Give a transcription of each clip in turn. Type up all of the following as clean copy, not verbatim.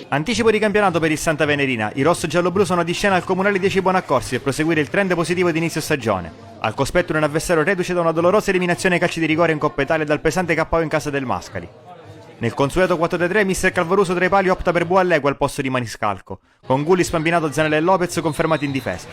Anticipo di campionato per il Santa Venerina. I rosso-giallo-blu sono di scena al comunale 10 Bonaccorsi per proseguire il trend positivo di inizio stagione. Al cospetto un avversario reduce da una dolorosa eliminazione ai calci di rigore in Coppa Italia dal pesante KO in casa del Mascali. Nel consueto 4-3 mister Calvaruso tra i pali opta per Buallegua al posto di Maniscalco, con Gulli, Spambinato, Zanella e Lopez confermati in difesa.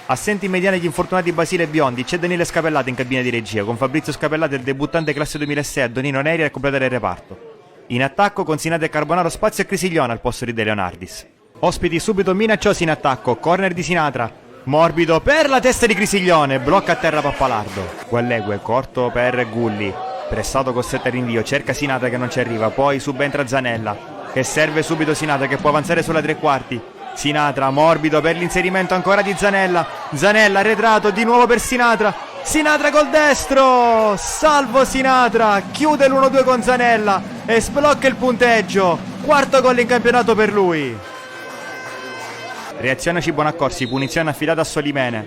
Assenti in mediana gli infortunati Basile e Biondi, c'è Daniele Scapellati in cabina di regia, con Fabrizio Scapellati il debuttante classe 2006 a Donino Neri a completare il reparto. In attacco con Sinate e Carbonaro, Spazio e Crisiglione al posto di De Leonardis. Ospiti subito minacciosi in attacco, corner di Sinatra, morbido per la testa di Crisiglione, blocca a terra Pappalardo. Guallegue, corto per Gulli, pressato costretto al rinvio, cerca Sinatra che non ci arriva, poi subentra Zanella, che serve subito Sinatra che può avanzare sulla tre quarti. Sinatra, morbido per l'inserimento ancora di Zanella, Zanella arretrato di nuovo per Sinatra, Sinatra col destro, salvo Sinatra, chiude l'1-2 con Zanella e sblocca il punteggio, quarto gol in campionato per lui. Reazione Cibonaccorsi, punizione affidata a Solimene.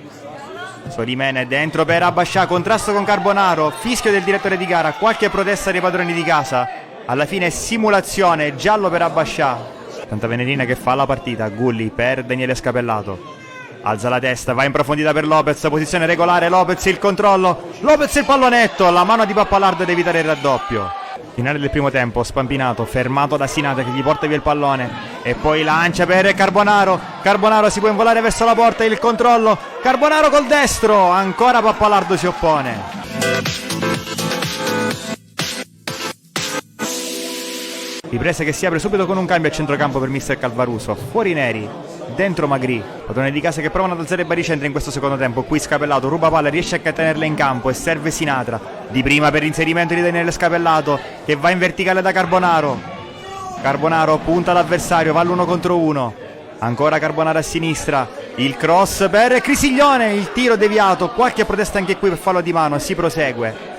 Solimene dentro per Abbascià, contrasto con Carbonaro, fischio del direttore di gara, qualche protesta dei padroni di casa. Alla fine simulazione, giallo per Abbascià. Santa Venerina che fa la partita, Gulli per Daniele Scapellato. Alza la testa, va in profondità per Lopez, posizione regolare, Lopez il controllo, Lopez il pallonetto, la mano di Pappalardo ad evitare il raddoppio. Finale del primo tempo, Spampinato fermato da Sinatra che gli porta via il pallone e poi lancia per Carbonaro, Carbonaro si può involare verso la porta, il controllo, Carbonaro col destro, ancora Pappalardo si oppone. Ripresa che si apre subito con un cambio a centrocampo per mister Calvaruso, fuori Neri, dentro Magri, padrone di casa che provano ad alzare i baricentri in questo secondo tempo, qui Scapellato ruba palla, riesce a tenerla in campo e serve Sinatra, di prima per l'inserimento di Daniele Scapellato che va in verticale da Carbonaro, Carbonaro punta l'avversario, va all'1 contro 1, ancora Carbonaro a sinistra, il cross per Crisiglione, il tiro deviato, qualche protesta anche qui per fallo di mano, si prosegue.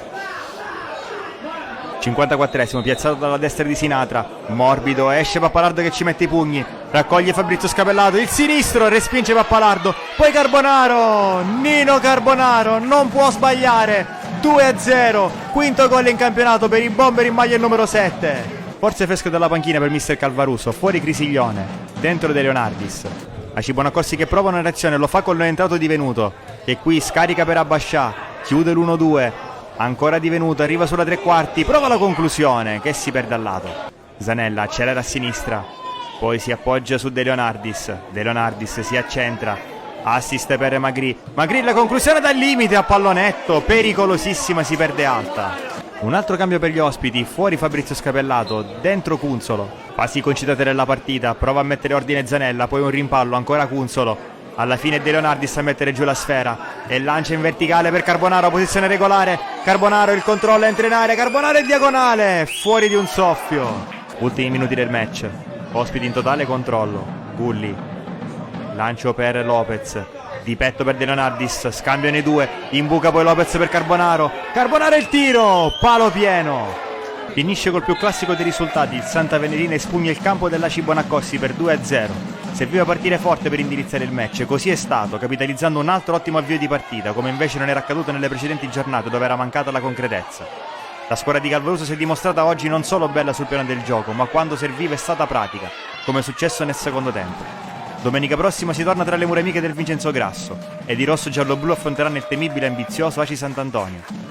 54esimo, piazzato dalla destra di Sinatra, morbido, esce Pappalardo che ci mette i pugni, raccoglie Fabrizio Scapellato, il sinistro, respinge Pappalardo, poi Carbonaro, Nino Carbonaro, non può sbagliare, 2-0, quinto gol in campionato per i Bomber in maglia il numero 7. Forse fresco dalla panchina per mister Calvaruso, fuori Crisiglione, dentro De Leonardis. A Cibonaccorsi che prova una reazione, lo fa con l'entrato divenuto, che qui scarica per Abbascià, chiude l'1-2. Ancora divenuto, arriva sulla tre quarti, prova la conclusione, che si perde al lato. Zanella accelera a sinistra, poi si appoggia su De Leonardis, De Leonardis si accentra, assist per Magri, Magri la conclusione dal limite a pallonetto, pericolosissima, si perde alta. Un altro cambio per gli ospiti, fuori Fabrizio Scapellato, dentro Cunzolo, fasi concitate della partita, prova a mettere ordine Zanella, poi un rimpallo, ancora Cunzolo. Alla fine De Leonardis a mettere giù la sfera e lancia in verticale per Carbonaro, posizione regolare, Carbonaro il controllo, entra in area, Carbonaro in diagonale, fuori di un soffio. Ultimi minuti del match, ospiti in totale controllo, Gulli, lancio per Lopez, di petto per De Leonardis, scambiano i due, imbuca poi Lopez per Carbonaro, Carbonaro il tiro, palo pieno. Finisce col più classico dei risultati, il Santa Venerina espugna il campo della Cibonaccorsi per 2-0. Serviva partire forte per indirizzare il match, così è stato, capitalizzando un altro ottimo avvio di partita, come invece non era accaduto nelle precedenti giornate dove era mancata la concretezza. La squadra di Calvaruso si è dimostrata oggi non solo bella sul piano del gioco, ma quando serviva è stata pratica, come è successo nel secondo tempo. Domenica prossima si torna tra le mura amiche del Vincenzo Grasso ed i rosso-giallo-blu affronteranno il temibile e ambizioso Aci Sant'Antonio.